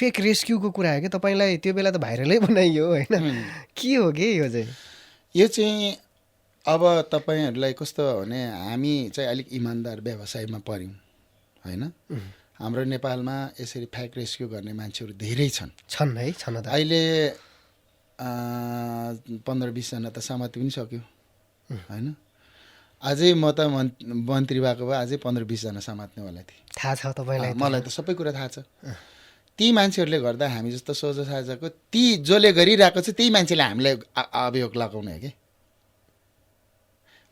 Fake रेस्क्युको कुरा हो कि तपाईँलाई त्यो बेला त भाइरलै बनाइयो होइन के हो कि यो चाहिँ यो चाहिँ अब तपाईँहरूलाई कस्तो भने हामी चाहिँ अलिक इमान्दार व्यवसायमा पऱ्यौँ होइन हाम्रो नेपालमा यसरी फ्याक रेस्क्यु गर्ने मान्छेहरू धेरै छन् है छन त अहिले 15-20 जना त समाति पनि सक्यो होइन अझै म त मन्त्री भएको भए अझै 15-20 जना समात्नेवाला थिएँ थाहा छ तपाईँलाई मलाई त सबै कुरा थाहा छ ती मान्छेहरूले गर्दा हामी जस्तो सोझो साझाको ती जसले गरिरहेको छ त्यही मान्छेले हामीलाई अभियोग लगाउने हो कि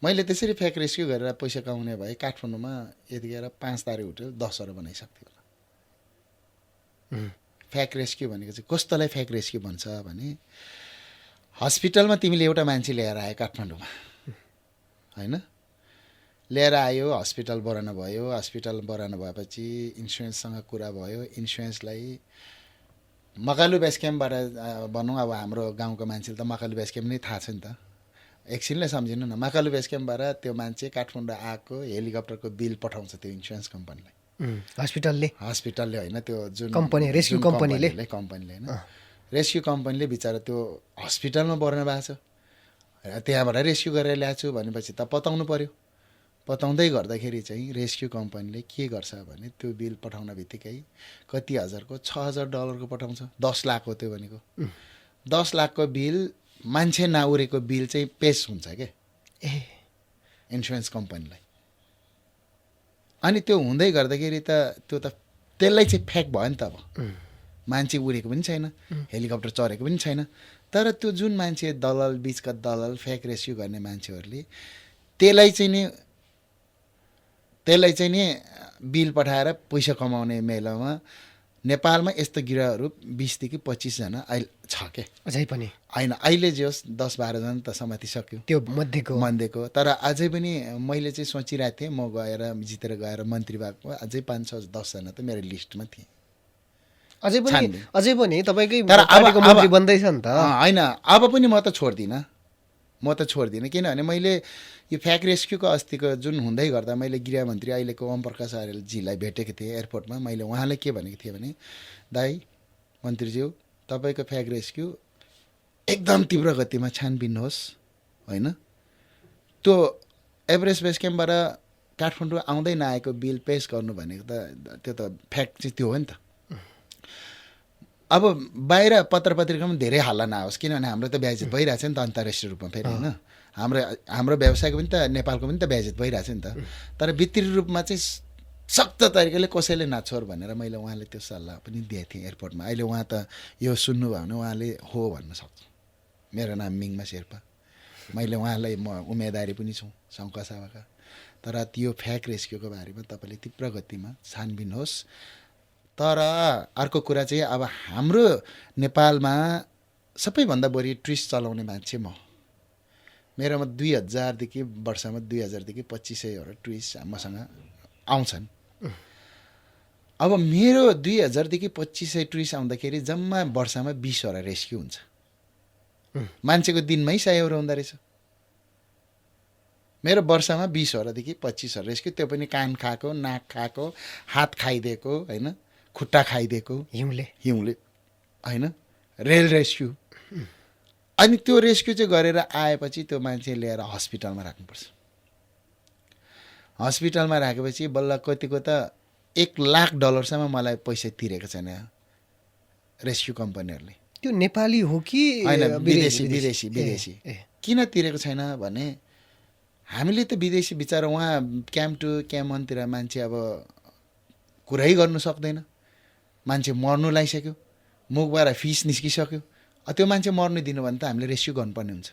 मैले त्यसरी फ्याक रेस्क्यु गरेर पैसा कमाउने भए काठमाडौँमा यतिखेर 5 तारे होटल 10 वटा बनाइसक्थ्यो होला फ्याक रेस्क्यु भनेको चाहिँ कस्तोलाई फ्याक रेस्क्यु भन्छ भने हस्पिटलमा तिमीले एउटा मान्छे ल्याएर आयो काठमाडौँमा होइन ल्याएर आयो हस्पिटल बढाउनु भयो हस्पिटल बढाउनु भएपछि इन्सुरेन्ससँग कुरा भयो इन्सुरेन्सलाई मकालु बेस क्याम्पबाट भनौँ अब हाम्रो गाउँको मान्छेले त मकालु बेस क्याम्प नै थाहा छ नि त एकछिनलाई सम्झिनु न मकालु बेस क्याम्पबाट त्यो मान्छे काठमाडौँ आएको हेलिकप्टरको बिल पठाउँछ त्यो इन्सुरेन्स कम्पनीलाई हस्पिटलले होइन त्यो जुन कम्पनी रेस्क्यु कम्पनीले होइन रेस्क्यु कम्पनीले बिचरा त्यो हस्पिटलमा बढ्नु भएको छ त्यहाँबाट रेस्क्यु गरेर ल्याएको छु भनेपछि त पताउनु पर्यो पताउँदै गर्दाखेरि चाहिँ रेस्क्यु कम्पनीले के गर्छ भने त्यो बिल पठाउन बित्तिकै कति हजारको $6,000 पठाउँछ 10 लाख हो त्यो भनेको 10 लाखको बिल मान्छे नउरेको बिल चाहिँ पेस हुन्छ क्या इन्सुरेन्स कम्पनीलाई अनि त्यो हुँदै गर्दाखेरि त त्यो त त्यसलाई चाहिँ फ्याक भयो नि त अब मान्छे उडेको पनि छैन हेलिकप्टर चढेको पनि छैन तर त्यो जुन मान्छे दलाल बिचका दलाल फ्याक रेस्क्यु गर्ने मान्छेहरूले त्यसलाई चाहिँ नि बिल पठाएर पैसा कमाउने मेलामा नेपालमा यस्तो गिराहरू 20 देखि 25 जना अहिले छ के अझै पनि होइन अहिले जे होस् 10-12 जना त समातिसक्यो त्यो मध्येको तर अझै पनि मैले चाहिँ सोचिरहेको थिएँ म गएर जितेर गएर मन्त्री भएको अझै 5-6-10 जना त मेरो लिस्टमा थिए अझै पनि तपाईँकै पार्टीको मन्त्री बन्दैछ नि त होइन अब पनि म त छोड्दिनँ किनभने मैले यो फ्याक रेस्क्युको अस्तिको जुन हुँदै गर्दा मैले गृहमन्त्री अहिलेको ओम प्रकाश आर्यलजीलाई भेटेको थिएँ एयरपोर्टमा मैले उहाँलाई के भनेको थिएँ भने दाइ मन्त्रीज्यू तपाईँको फ्याक रेस्क्यु एकदम तीव्र गतिमा छानबिन होस् होइन त्यो एभरेस्ट बेस क्याम्पबाट काठमाडौँ आउँदै नआएको बिल पेस गर्नु भनेको त त्यो त फ्याक्ट चाहिँ त्यो हो नि त अब बाहिर पत्रपत्रिकामा धेरै हल्ला नहोस् किनभने हाम्रो त बेइज्जत भइरहेछ नि त अन्तर्राष्ट्रिय रूपमा फेरि होइन हाम्रो व्यवसायको पनि त नेपालको पनि त बेइज्जत भइरहेछ नि त तर भित्री रूपमा चाहिँ सक्त तरिकाले कसैले नछोड भनेर मैले उहाँले त्यो सल्लाह पनि दिएको थिएँ एयरपोर्टमा अहिले उहाँ त यो सुन्नुभयो भने उहाँले हो भन्न सक्छ मेरो नाम मिङमा शेर्पा मैले उहाँलाई म उम्मेदवारी पनि छु सङ्घसभाका तर त्यो फ्याक रेस्क्युको बारेमा तपाईँले तीव्र गतिमा छानबिन होस् तर अर्को कुरा चाहिँ अब हाम्रो नेपालमा सबैभन्दा बढी ट्विस्ट चलाउने मान्छे मेरोमा 2000 देखि वर्षमा 2000 देखि 2500 ट्विस्ट मसँग आउँछन् अब मेरो 2000 देखि 2500 ट्विस्ट आउँदाखेरि जम्मा वर्षमा 20 वटा रेस्क्यु हुन्छ मान्छेको दिनमै 100 हुँदो रहेछ मेरो वर्षमा 20 वटादेखि 25 वटा रेस्क्यु त्यो पनि कान खाएको नाक खाएको हात खाइदिएको होइन खुट्टा खाइदिएको हिउँले होइन रेल रेस्क्यु अनि त्यो रेस्क्यु चाहिँ गरेर आएपछि त्यो मान्छे ल्याएर हस्पिटलमा राख्नुपर्छ हस्पिटलमा राखेपछि बल्ल कतिको त $1,00,000 सम्म मलाई पैसा तिरेको छैन रेस्क्यु कम्पनीहरूले त्यो नेपाली हो कि होइन विदेशी किन तिरेको छैन भने हामीले त विदेशी बिचारा उहाँ क्याम्प टु क्याम्पतिर मान्छे अब कुरै गर्नु सक्दैन मान्छे मर्नु लागिसक्यो मुखबाट फिस निस्किसक्यो त्यो मान्छे मर्नु दिनु भने त हामीले रेस्क्यु गर्नुपर्ने हुन्छ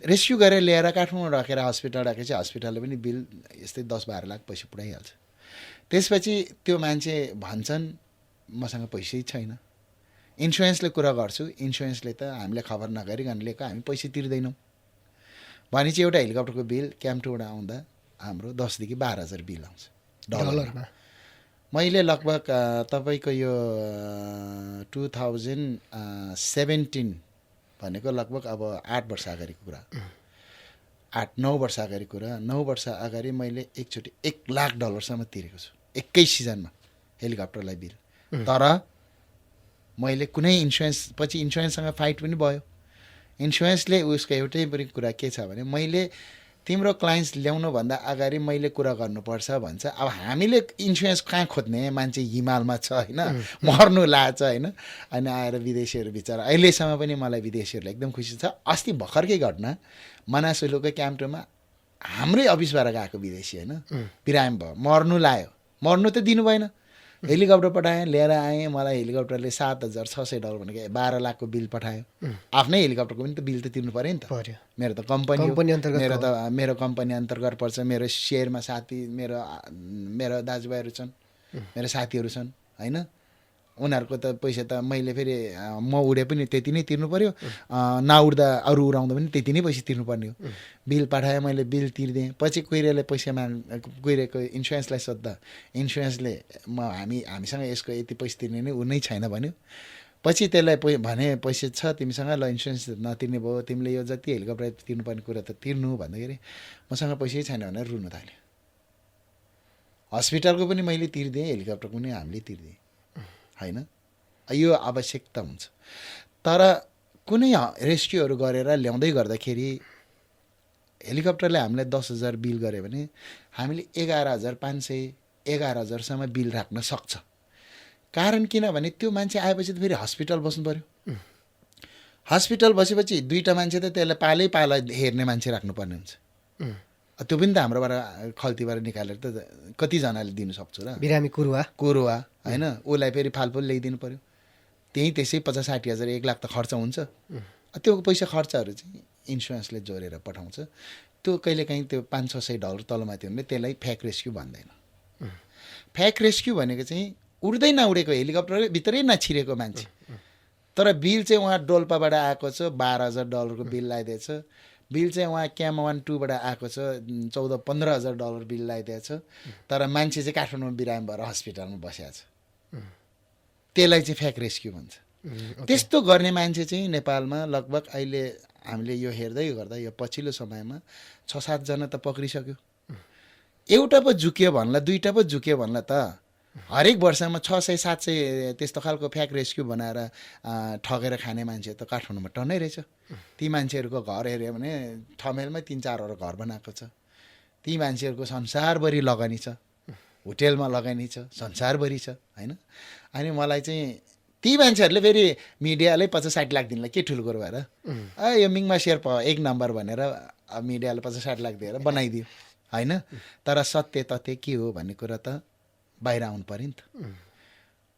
रेस्क्यु गरेर ल्याएर काठमाडौँ राखेर हस्पिटल राखेपछि हस्पिटलले पनि बिल यस्तै 10-12 लाख पैसा पुऱ्याइहाल्छ त्यसपछि त्यो मान्छे भन्छन् मसँग पैसै छैन इन्सुरेन्सले कुरा गर्छु इन्सुरेन्सले त हामीले खबर नगरिकन लिएको हामी पैसा तिर्दैनौँ भनेपछि एउटा हेलिकप्टरको बिल क्याम्प टुबाट आउँदा हाम्रो 10 देखि 12,000 बिल आउँछ डलरमा मैले लगभग तपाईँको यो 2017 भनेको लगभग अब 8 वर्ष अगाडिको कुरा 8-9 वर्ष अगाडिको कुरा 9 वर्ष अगाडि मैले एकचोटि $1,00,000 सम्म तिरेको छु एकै सिजनमा हेलिकप्टरलाई बिल तर मैले कुनै इन्सुरेन्स पछि इन्सुरेन्ससँग फाइट पनि भयो। इन्सुरेन्सले उसको एउटै पनि कुरा के छ भने मैले तिम्रो क्लाइन्ट्स ल्याउनुभन्दा अगाडि मैले कुरा गर्नुपर्छ भन्छ। अब हामीले इन्सुरेन्स कहाँ खोज्ने, मान्छे हिमालमा छ होइन, मर्नु लाछ होइन, अनि आएर विदेशीहरू बिचरा अहिलेसम्म पनि मलाई विदेशीहरूलाई एकदम खुसी छ। अस्ति भर्खरकै घटना मनासुलुको क्याम्पमा हाम्रै अफिसबाट गएको विदेशी होइन, बिरामी भयो, मर्नु लायो, मर्नु त दिनु भएन, हेलिकप्टर पठाएँ, लिएर आएँ, मलाई हेलिकप्टरले $7,600 भनेको 12 लाखको बिल पठायो। आफ्नै हेलिकप्टरको पनि त बिल त तिर्नु पऱ्यो नि त, मेरो त कम्पनी मेरो कम्पनी अन्तर्गत पर्छ, मेरो सेयरमा साथी मेरो दाजुभाइहरू छन्, मेरो साथीहरू छन् होइन, उनीहरूको त पैसा त मैले फेरि म उडे पनि त्यति नै तिर्नु पऱ्यो, नउड्दा अरू उडाउँदा पनि त्यति नै पैसा तिर्नुपर्ने हो। बिल पठाएँ, मैले बिल तिर्दिएँ। पछि कोइरेले पैसा कोइरेको इन्सुरेन्सलाई सोद्धा इन्सुरेन्सले हामीसँग यसको यति पैसा तिर्ने नै ऊ नै छैन भन्यो। पछि त्यसलाई भने पैसा छ तिमीसँग, ल इन्सुरेन्स नतिर्ने भयो, तिमीले यो जति हेलिकप्टर तिर्नुपर्ने कुरा त तिर्नु भन्दाखेरि मसँग पैसै छैन भनेर रुनु थाल्यो। हस्पिटलको पनि मैले तिर्दिएँ, हेलिकप्टरको पनि हामीले तिर्दिएँ होइन, यो आवश्यकता हुन्छ। तर कुनै रेस्क्युहरू गरेर ल्याउँदै गर्दाखेरि हेलिकप्टरले हामीलाई 10,000 बिल गऱ्यो भने हामीले 11,500 11,000सम्म बिल राख्न सक्छ। कारण किनभने त्यो मान्छे आएपछि त फेरि हस्पिटल बस्नु पऱ्यो, हस्पिटल बसेपछि दुईवटा मान्छे त त्यसलाई पालै हेर्ने मान्छे राख्नुपर्ने हुन्छ। त्यो पनि त हाम्रोबाट खल्तीबाट निकालेर त कतिजनाले दिनु सक्छु र, बिरामी कुरुवा होइन, उसलाई फेरि फालफुल ल्याइदिनु पऱ्यो, त्यही त्यसै 50-60 हजार 1 लाख त खर्च हुन्छ। त्यो पैसा खर्चहरू चाहिँ इन्सुरेन्सले जोडेर पठाउँछ। त्यो कहिलेकाहीँ त्यो $500-600 तलमाथि हुने त्यसलाई फ्याक रेस्क्यु भन्दैन। फ्याक रेस्क्यु भनेको चाहिँ उड्दै नउडेको हेलिकप्टर भित्रै नछिरेको मान्छे, तर बिल चाहिँ उहाँ डोल्पाबाट आएको छ, $12,000 बिल लगाइदिएछ। बिल चाहिँ उहाँ क्याम 1-2बाट आएको छ, $14-15,000 बिल लगाइदिएछ, तर मान्छे चाहिँ काठमाडौँमा बिरामी भएर हस्पिटलमा बसिएको छ। त्यसलाई चाहिँ फ्याक रेस्क्यु भन्छ। त्यस्तो गर्ने मान्छे चाहिँ नेपालमा लगभग अहिले हामीले यो हेर्दै गर्दा यो पछिल्लो समयमा 6-7 जना त पक्रिसक्यो। एउटा पो झुक्यो भन्ला, दुईवटा पो झुक्यो भन्ला त हरेक वर्षमा 600-700 त्यस्तो खालको फ्याक रेस्क्यु बनाएर ठगेर खाने मान्छे त काठमाडौँमा टन्नै रहेछ। ती मान्छेहरूको घर हेऱ्यो भने ठमेलमै 3-4 घर बनाएको छ। ती मान्छेहरूको संसारभरि लगानी छ, होटेलमा लगानी छ, संसारभरि छ होइन। अनि मलाई चाहिँ ती मान्छेहरूले फेरि मिडियाले 50-60 लाख दिनलाई के ठुलो कुरो भएर यो मिङमा शेर्पा 1 नम्बर भनेर मिडियाले 50-60 लाख दिएर बनाइदियो होइन। तर सत्य तथ्य के हो भन्ने कुरा त बाहिर आउनु पऱ्यो नि त।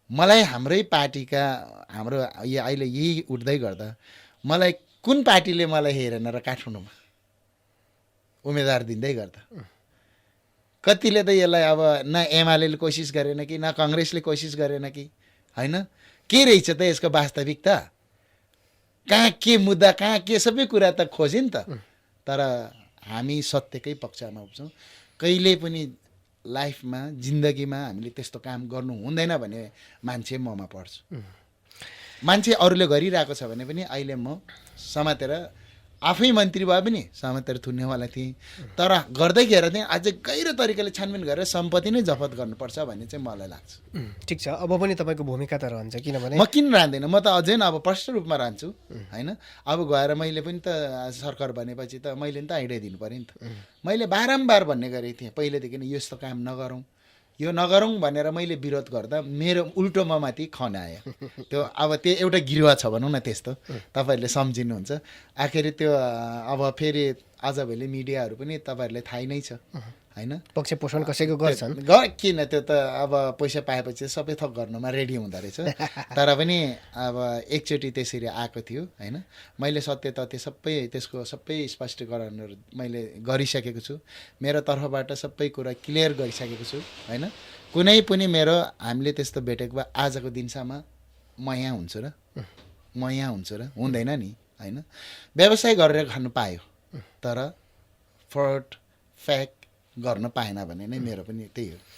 मलाई हाम्रै पार्टीका हाम्रो अहिले यही उठ्दै गर्दा मलाई कुन पार्टीले मलाई हेरेन र काठमाडौँमा उम्मेदवार दिँदै गर्दा कतिले त यसलाई अब न एमाले कोसिस गरेन कि न काङ्ग्रेसले कोसिस गरेन कि होइन। के रहेछ त यसको वास्तविकता, कहाँ के मुद्दा, कहाँ के सबै कुरा त खोज्यो नि त। तर हामी सत्यकै पक्षमा उठ्छौँ। कहिले पनि लाइफमा जिन्दगीमा हामीले त्यस्तो काम गर्नु हुँदैन भने मान्छे ममा पर्छु। मान्छे अरूले गरिरहेको छ भने पनि अहिले म समातेर आफै मन्त्री भए पनि समातेर थुन्नेवाला थिएँ। तर गर्दै गएर चाहिँ अझै गहिरो तरिकाले छानबिन गरेर सम्पत्ति नै जफत गर्नुपर्छ भन्ने चाहिँ मलाई लाग्छ। ठिक छ, अब पनि तपाईँको भूमिका त रहन्छ, किनभने म किन रहँदैन, म त अझै अब प्रष्ट रूपमा रहन्छु होइन। अब गएर मैले पनि त सरकार बनेपछि त मैले नि त आइडिया दिनु पऱ्यो नि त। मैले बारम्बार भन्ने गरेको थिएँ पहिलेदेखि नै यस्तो काम नगरौँ, यो नगरौँ भनेर मैले विरोध गर्दा मेरो उल्टो ममाथि खनायो। त्यो अब त्यो एउटा गिरुवा छ भनौँ न, त्यस्तो तपाईँहरूले सम्झिनुहुन्छ। आखिर त्यो अब फेरि आजभोलि मिडियाहरू पनि तपाईँहरूले थाहै नै छ होइन, पक्ष पोषण कसैको गर्छन्। किन त्यो त अब पैसा पाएपछि सबै थोक गर्नुमा रेडी हुँदो रहेछ। तर पनि अब एकचोटि त्यसरी आएको थियो होइन। मैले सत्य तथ्य सबै त्यसको सबै स्पष्टीकरणहरू मैले गरिसकेको छु, मेरो तर्फबाट सबै कुरा क्लियर गरिसकेको छु होइन। कुनै पनि मेरो हामीले त्यस्तो भेटेको भए आजको दिनसम्म म यहाँ हुन्छु र हुँदैन नि होइन। व्यवसाय गरेर खानु पायो तर फ्रड फ्याक गर्न पाएन भने नै मेरो पनि त्यही हो।